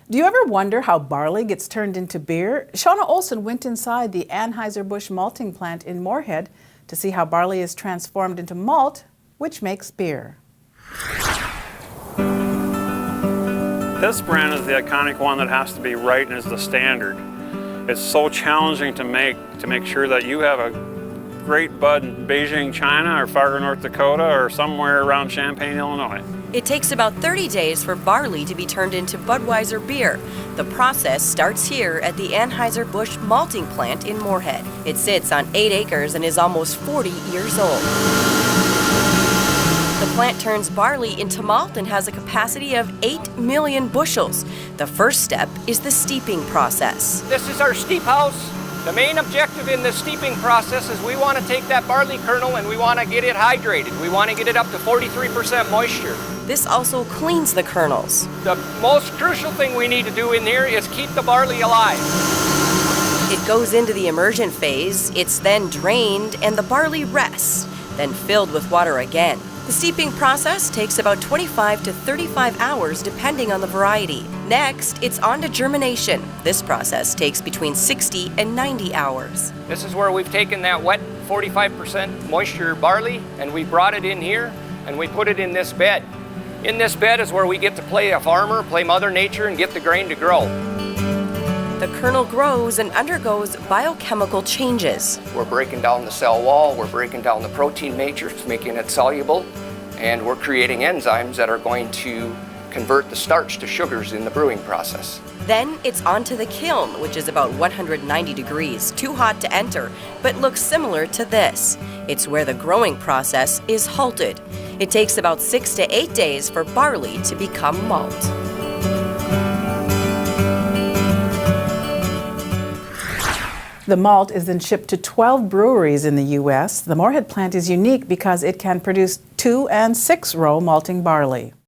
Do you ever wonder how barley gets turned into beer? Shauna Olson went inside the Anheuser-Busch Malting Plant in Moorhead to see how barley is transformed into malt, which makes beer. This brand is the iconic one that has to be right and is the standard. It's so challenging to make sure that you have a great bud in Beijing, China, or Fargo, North Dakota, or somewhere around Champaign, Illinois. It takes about 30 days for barley to be turned into Budweiser beer. The process starts here at the Anheuser-Busch Malting Plant in Moorhead. It sits on 8 acres and is almost 40 years old. The plant turns barley into malt and has a capacity of 8 million bushels. The first step is the steeping process. This is our steep house. The main objective in the steeping process is we want to take that barley kernel and we want to get it hydrated. We want to get it up to 43% moisture. This also cleans the kernels. The most crucial thing we need to do in here is keep the barley alive. It goes into the immersion phase, it's then drained, and the barley rests, then filled with water again. The steeping process takes about 25 to 35 hours depending on the variety. Next, it's on to germination. This process takes between 60 and 90 hours. This is where we've taken that wet 45% moisture barley and we brought it in here and we put it in this bed. In this bed is where we get to play a farmer, play Mother Nature, and get the grain to grow. The kernel grows and undergoes biochemical changes. We're breaking down the cell wall, we're breaking down the protein matrix, making it soluble, and we're creating enzymes that are going to convert the starch to sugars in the brewing process. Then it's onto the kiln, which is about 190 degrees, too hot to enter, but looks similar to this. It's where the growing process is halted. It takes about 6 to 8 days for barley to become malt. The malt is then shipped to 12 breweries in the U.S. The Moorhead plant is unique because it can produce 2- and 6-row malting barley.